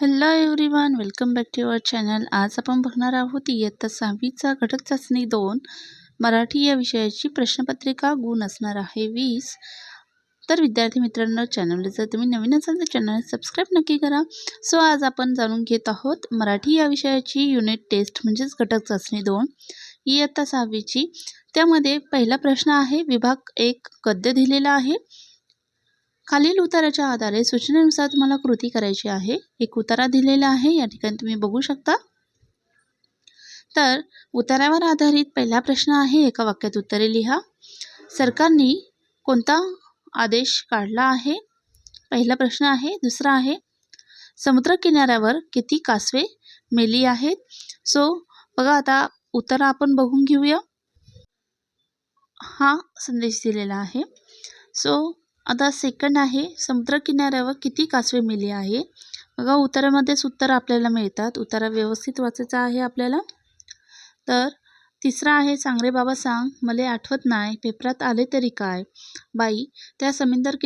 Hello everyone, welcome back to our channel. आज आपण बघणार आहोत इयत्ता 6वीचा घटक चाचणी 2 मराठी या विषयाची प्रश्नपत्रिका. गुण असणार आहे 20. तर विद्यार्थी मित्रांनो, चॅनलला जर तुम्ही नवीन असाल तर चॅनल सबस्क्राईब नक्की करा. सो आज आपण जाणून घेत आहोत मराठी या विषयाची युनिट टेस्ट म्हणजेच घटक चाचणी 2 इयत्ता 6वीची. त्यामध्ये पहिला प्रश्न आहे, विभाग 1 गद्य दिलेला आहे. खालील उताराच्या आधारे सूचनेनुसार तुम्हाला कृती करायची आहे. एक उतारा दिलेला आहे, या ठिकाणी तुम्ही बघू शकता. तर उतारावर आधारित पहिला प्रश्न आहे, एका वाक्यात उत्तरे लिहा. सरकारने कोणता आदेश काढला आहे? पहिला प्रश्न आहे. दुसरा आहे, समुद्रकिनाऱ्यावर किती कासवे मेली आहेत? सो बघा, आता उत्तर आपण बघून घेऊया. हा संदेश दिलेला आहे. सो आता सेकंड आहे, समुद्रकिनाऱ्यावर किती कासवे मेली आहे? बघा, उत्तरामध्येच उत्तर आपल्याला मिळतात. उत्तर व्यवस्थित वाचायचं आहे आपल्याला. तर तिसरा आहे, सांग रे बाबा सांग, मला आठवत नाही, पेपरात आले तरी काय? बाई, त्या समुद्र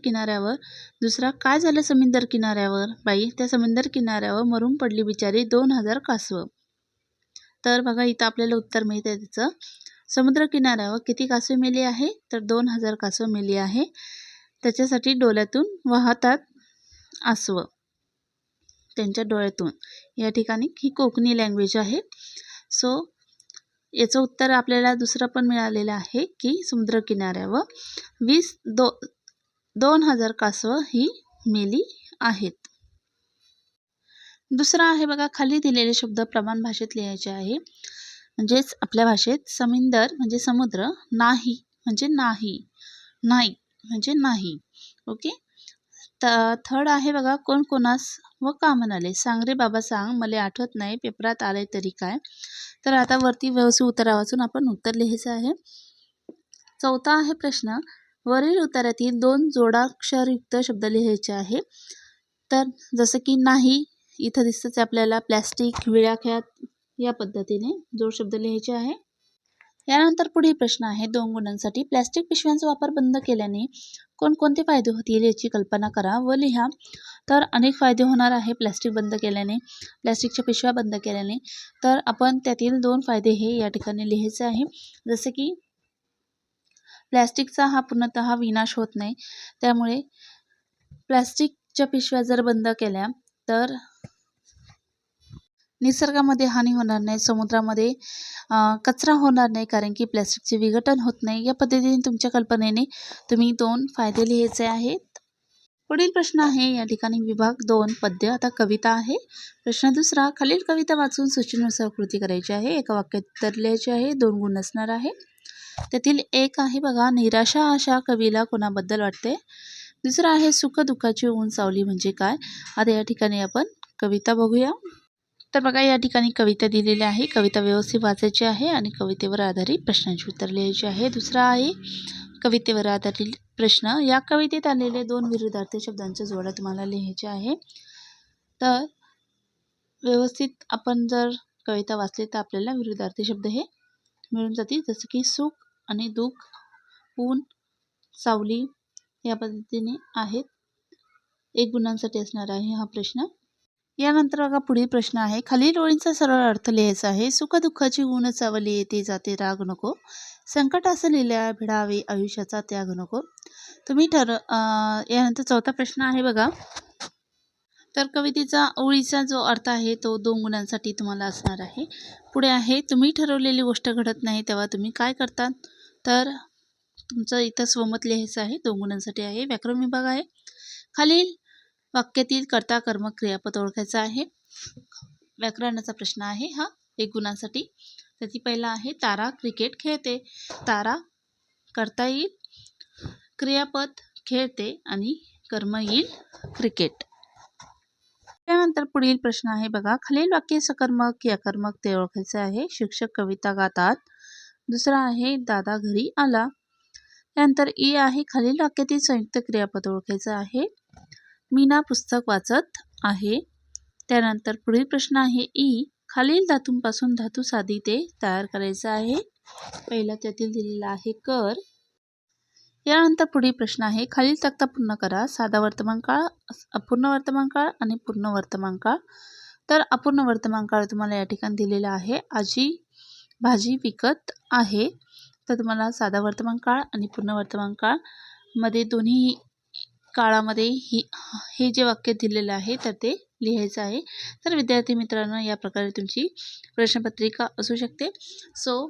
किनाऱ्यावर. दुसरा, काय झालं समुद्र किनाऱ्यावर? बाई, त्या समुद्र किनाऱ्यावर मरून पडली बिचारी 2000 कासवं. तर बघा, इथं आपल्याला उत्तर मिळतं आहे त्याचं. समुद्र किनाऱ्यावर किती कासवे मेली आहे? तर 2000 कासवं मेली आहे. त्याच्यासाठी डोळ्यातून वाहतात आसवं, त्यांच्या डोळ्यातून. या ठिकाणी ही कोकणी लँग्वेज आहे. सो याचं उत्तर आपल्याला दुसरं पण मिळालेलं आहे की समुद्र किनाऱ्यावर 2000 कासवं ही मेली आहेत. दुसरा आहे बघा, खाली दिलेले शब्द प्रमाण भाषेत लिहायचे आहे. म्हणजेच आपल्या भाषेत समुद्र म्हणजे समुद्र, नाही म्हणजे नाही, नाही म्हणजे नाही. ओके. थर्ड आहे बघा, कोण कोणास व का म्हणाले? सांग रे बाबा सांग, मला आठवत नाही, पेपरात आले तरी काय? तर आता वरती व्यवस्थित उत्तर वाचून आपण उत्तर लिहायचं आहे. चौथा आहे प्रश्न, वरील उत्तरातील 2 जोडाक्षरयुक्त शब्द लिहायचे आहे. तर जसं की नाही, इथं दिसतंच आपल्याला, प्लॅस्टिक, विळाख्यात, या पद्धतीने जोड शब्द लिहायचे आहे. यानंतर पुढील प्रश्न आहे 2 गुणांसाठी, प्लॅस्टिक पिशव्यांचा वापर बंद केल्याने कोणकोणते फायदे होतील याची कल्पना करा व लिहा. तर अनेक फायदे होणार आहे प्लॅस्टिक बंद केल्याने, प्लॅस्टिकच्या पिशव्या बंद केल्याने. तर आपण त्यातील 2 फायदे हे या ठिकाणी लिहायचे आहे. जसे की प्लॅस्टिकचा हा पूर्णतः विनाश होत नाही, त्यामुळे प्लॅस्टिकच्या पिशव्या जर बंद केल्या तर निसर्गामध्ये हानी होणार नाही, समुद्रामध्ये कचरा होणार नाही, कारण की प्लॅस्टिकचे विघटन होत नाही. या पद्धतीने तुमच्या कल्पनेने तुम्ही 2 फायदे लिहायचे आहेत. पुढील प्रश्न आहे, या ठिकाणी विभाग 2 पद्य. आता कविता आहे. प्रश्न दुसरा, खालील कविता वाचून सूचनेनुसार कृती करायची आहे. एका वाक्यात उत्तर लिहायचे आहे. 2 गुण असणार आहे. त्यातील एक आहे बघा, निराशा आशा कवीला कोणाबद्दल वाटते? दुसरा आहे, सुख दुःखाची ऊन सावली म्हणजे काय? आता या ठिकाणी आपण कविता बघूया. तर बघा, या ठिकाणी कविता दिलेली आहे. कविता व्यवस्थित वाचायची आहे आणि कवितेवर आधारित प्रश्नांची उत्तर लिहायची आहे. दुसरा आहे, कवितेवर आधारित प्रश्न. या कवितेत आलेले 2 विरुद्धार्थी शब्दांच्या जोड्या तुम्हाला लिहायच्या आहे. तर व्यवस्थित आपण जर कविता वाचली तर आपल्याला विरुद्धार्थी शब्द हे मिळून जातील. जसं की सुख आणि दुःख, ऊन, सावली, या पद्धतीने आहेत. 1 गुणांसाठी असणार आहे हा प्रश्न. यानंतर बघा, पुढील प्रश्न आहे, खालील ओळींचा सरळ अर्थ लिहायचा आहे. सुखदुःखाची ऊन सावली, येते जाते राग नको, संकट असलेल्या भिडावे आयुष्याचा त्याग नको. तुम्ही यानंतर चौथा प्रश्न आहे बघा. तर कवितेचा ओळीचा जो अर्थ आहे तो 2 गुणांसाठी तुम्हाला असणार आहे. पुढे आहे, तुम्ही ठरवलेली गोष्ट घडत नाही तेव्हा तुम्ही काय करतात? तर तुमचं इथं स्वमत लिहायचं आहे. 2 गुणांसाठी आहे. व्याकरण विभाग आहे. खालील वाक्यातील कर्ता कर्मक क्रियापद ओळखायचा आहे. व्याकरणाचा प्रश्न आहे हा, 1 गुणांसाठी. त्याची पहिला आहे, तारा क्रिकेट खेळते. तारा करता येईल, क्रियापद खेळते आणि कर्म येईल क्रिकेट. त्यानंतर पुढील प्रश्न आहे बघा, खालील वाक्य सकर्मक की अकर्मक ते ओळखायचे आहे. शिक्षक कविता गातात. दुसरा आहे, दादा घरी आला. त्यानंतर ई आहे, खालील वाक्यातील संयुक्त क्रियापद ओळखायचं आहे. मीना पुस्तक वाचत आहे. त्यानंतर पुढील प्रश्न आहे, ई, खालील धातूंपासून धातू साधिते तयार करायचं आहे. पहिला त्यातील दिलेला आहे कर. यानंतर पुढील प्रश्न आहे, खालील तक्ता पूर्ण करा. साधा वर्तमान काळ, अपूर्ण वर्तमान काळ आणि पूर्ण वर्तमान काळ. तर अपूर्ण वर्तमान काळ तुम्हाला या ठिकाणी दिलेला आहे. आजी भाजी विकत आहे. तर तुम्हाला साधा वर्तमान काळ आणि पूर्ण वर्तमान काळ मध्ये दोन्ही काळामध्ये हे जे वाक्य दिलेलं आहे तर ते लिहायचं आहे. तर विद्यार्थी मित्रांनो, या प्रकारे तुमची प्रश्नपत्रिका असू शकते. सो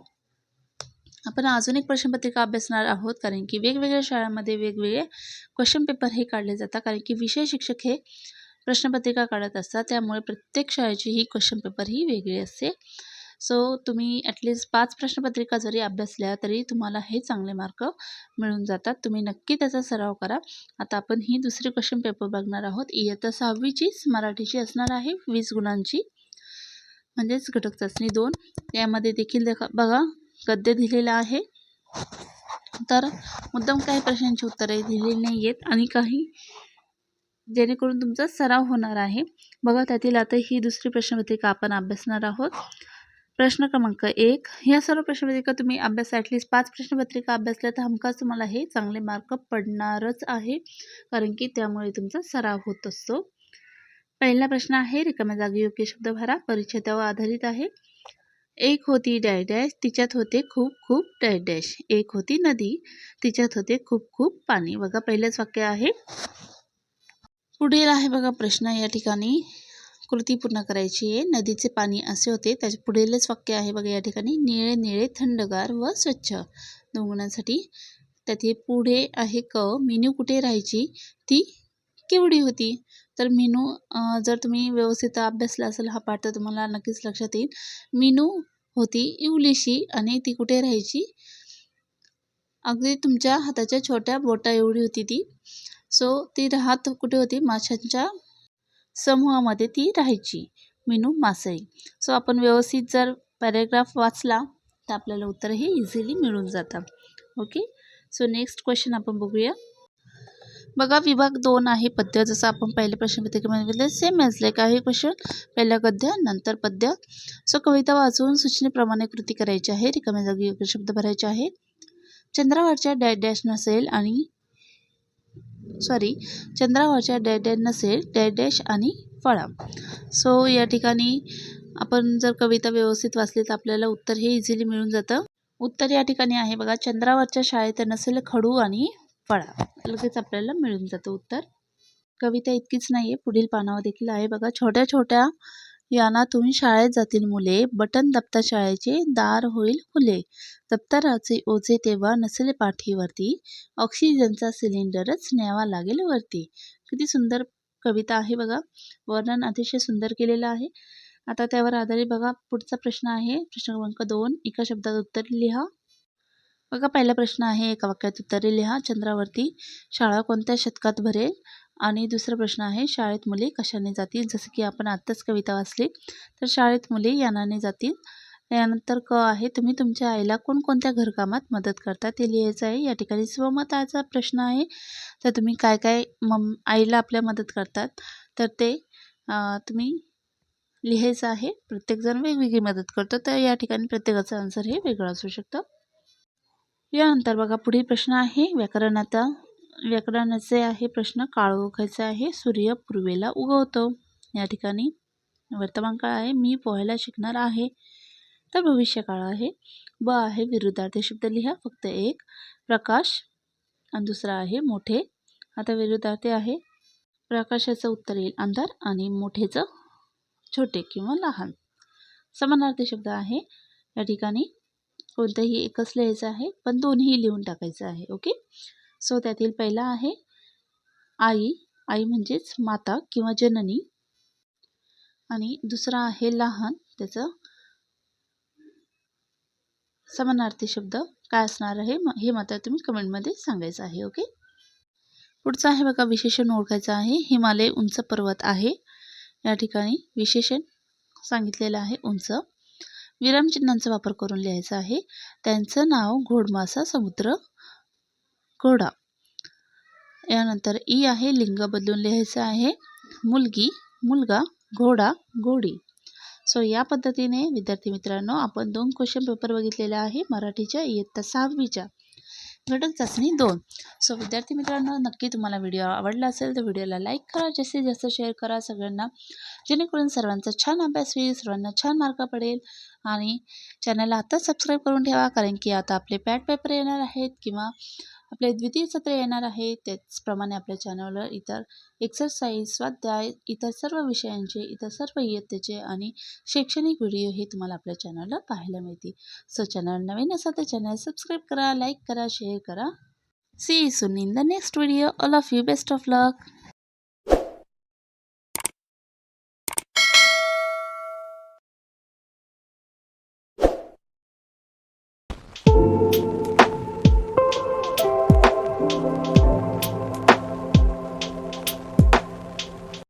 आपण अजून एक प्रश्नपत्रिका अभ्यासणार आहोत, कारण की वेगवेगळ्या शाळांमध्ये वेगवेगळे क्वेश्चन पेपर हे काढले जातात, कारण की विषय शिक्षक हे प्रश्नपत्रिका काढत असतात. त्यामुळे प्रत्येक शाळेची ही क्वेश्चन पेपर ही वेगळी असते. सो तुम्ही ॲटलिस्ट 5 प्रश्नपत्रिका जरी अभ्यासल्या तरी तुम्हाला हे चांगले मार्क मिळून जातात. तुम्ही नक्की त्याचा सराव करा. आता आपण ही दुसरी क्वेश्चन पेपर बघणार आहोत. इयत्ता 6वीचीच मराठीची असणार आहे, 20 गुणांची, म्हणजेच घटक चाचणी 2. यामध्ये देखील बघा गद्य दिलेलं आहे. तर मुद्दाम काही प्रश्नांची उत्तरे दिलेली नाही आहेत आणि काही जेणेकरून तुमचा सराव होणार आहे. बघा, त्यातील आता ही दुसरी प्रश्नपत्रिका आपण अभ्यासणार आहोत. प्रश्न क्रमांक 1. ह्या सर्व प्रश्नपत्रिका तुम्ही अभ्यास ॲटलिस्ट 5 प्रश्नपत्रिका अभ्यासल्या तर हमखास तुम्हाला हे चांगले मार्क पडणारच आहे, कारण की त्यामुळे तुमचा सराव होत असतो. पहिला प्रश्न आहे, रिकाम्या जागी योग्य शब्द भरा. परिच्छेदावर आधारित आहे. एक होती डॅश डॅश, तिच्यात होते खूप खूप डॅश डॅश. एक होती नदी, तिच्यात होते खूप खूप पाणी. बघा, पहिलेच वाक्य आहे. पुढील आहे बघा प्रश्न, या ठिकाणी कृती पूर्ण करायची आहे. नदीचे पाणी असे होते, त्याच्या पुढीलच वाक्य आहे बघा या ठिकाणी. निळे निळे थंडगार व स्वच्छ. 2 गुणांसाठी. त्यातील पुढे आहे क. मीनू कुठे राहायची, ती केवढी होती. तर मीनू, जर तुम्ही व्यवस्थित अभ्यासला असेल हा पाठ तर तुम्हाला नक्कीच लक्षात येईल. मीनू होती इवलीशी आणि ती कुठे राहायची, अगदी तुमच्या हाताच्या छोट्या बोटा एवढी होती ती. सो ती राहत कुठे होती, माशांच्या समूहामध्ये ती राहायची. मीनू मासळी. सो आपण व्यवस्थित जर पॅरेग्राफ वाचला तर आपल्याला उत्तर हे इझिली मिळून जातं. ओके. सो नेक्स्ट क्वेश्चन आपण बघूया. बघा, विभाग 2 आहे पद्य. जसं आपण पहिल्या प्रश्नपत्रिकेमध्ये बघितलं सेम ॲज लाईक आहे क्वेश्चन. पहिला गद्य नंतर पद्य. सो कविता वाचून सूचनेप्रमाणे कृती करायची आहे. रिकाम्या जागी योग्य शब्द भरायचे आहे. चंद्रावरच्या डॅश डॅश नसेल आणि चंद्रावरच्या डॅश डॅश नसेल डॅश डॅश आणि फळा. सो या ठिकाणी आपण जर कविता व्यवस्थित वाचली तर आपल्याला उत्तर हे इझिली मिळून जातं. उत्तर या ठिकाणी आहे बघा, चंद्रावरच्या शाळेत नसेल खडू आणि फळा. लगेच आपल्याला मिळून जातं उत्तर. कविता इतकीच नाही आहे, पुढील पानावर देखील आहे बघा. छोट्या छोट्या यानातून शाळेत जातील मुले, बटन दप्तर शाळेचे दार होईल खुले. दप्तराचे ओझे तेव्हा नसेल पाठीवरती, ऑक्सिजनचा सिलेंडरच न्यावा लागेल वरती. किती सुंदर कविता आहे बघा. वर्णन अतिशय सुंदर केलेलं आहे. आता त्यावर आधारित बघा पुढचा प्रश्न आहे, प्रश्न क्रमांक 2. एका शब्दात उत्तर लिहा. बघा, पहिला प्रश्न आहे, एका वाक्यात उत्तरे लिहा. चंद्रावरती शाळा कोणत्या शतकात भरेल. आणि दुसरा प्रश्न आहे, शाळेत मुले कशाने जातील. जसं की आपण आत्ताच कविता वाचली, तर शाळेत मुले यानाने जातील. यानंतर क आहे, तुम्ही तुमच्या आईला कोणकोणत्या घरकामात मदत करता ते लिहायचं आहे. या ठिकाणी स्वमताचा प्रश्न आहे, तर तुम्ही काय काय आईला आपल्या मदत करतात तर ते तुम्ही लिहायचं आहे. प्रत्येकजण वेगवेगळी मदत करतो, तर या ठिकाणी प्रत्येकाचं आन्सर हे वेगळं असू शकतं. यानंतर बघा पुढील प्रश्न आहे, व्याकरणाचे आहे प्रश्न. काळ ओळखायचा आहे. सूर्य पूर्वेला उगवतो. या ठिकाणी वर्तमान काळ आहे. मी पोहायला शिकणार आहे, तर भविष्यकाळ आहे. ब आहे, विरुद्धार्थी शब्द लिहा, फक्त एक. प्रकाश आणि दुसरा आहे मोठे. आता विरुद्धार्थी आहे. प्रकाशाचं उत्तर येईल अंधार आणि मोठेचं छोटे किंवा लहान. समानार्थी शब्द आहे. या ठिकाणी कोणतंही एकच लिहायचं आहे, पण दोन्ही लिहून टाकायचं आहे. ओके. सो त्यातील पहिला आहे आई. आई म्हणजेच माता किंवा जननी. आणि दुसरा आहे लहान. त्याचं समानार्थी शब्द काय असणार आहे हे मात्र तुम्ही कमेंटमध्ये सांगायचं आहे. ओके. पुढचं आहे बघा, विशेषण ओळखायचं आहे. हिमालय उंच पर्वत आहे. या ठिकाणी विशेषण सांगितलेलं आहे उंच. विरामचिन्हांचा वापर करून लिहायचं आहे. त्यांचं नाव घोडमासा, समुद्र, घोडा. यानंतर ई आहे, लिंग बदलून लिहायचं आहे. मुलगी, मुलगा, घोडा, घोडी. सो या पद्धतीने विद्यार्थी मित्रांनो आपण 2 क्वेश्चन पेपर बघितलेले आहे मराठीच्या इयत्ता 6वीच्या. घटक चाचणी 2. सो विद्यार्थी मित्रांनो, नक्की तुम्हाला व्हिडिओ आवडला असेल तर व्हिडिओला लाईक करा, जास्तीत जास्त शेअर करा सगळ्यांना, जेणेकरून सर्वांचा छान अभ्यास होईल, सर्वांना छान मार्क पडेल. आणि चॅनलला आत्ताच सबस्क्राईब करून ठेवा, कारण की आता आपले पॅट पेपर येणार आहेत किंवा आपले द्वितीय सत्र येणार आहे. त्याचप्रमाणे आपल्या चॅनलवर इतर एक्सरसाइज, स्वाध्याय, इतर सर्व विषयांचे, इतर सर्व इयत्तेचे आणि शैक्षणिक व्हिडिओ हे तुम्हाला आपल्या चॅनलला पाहायला मिळतील. सो चॅनल नवीन असेल तर चॅनल सबस्क्राईब करा, लाईक करा, शेअर करा. See you soon in the next video. All of you, best of luck.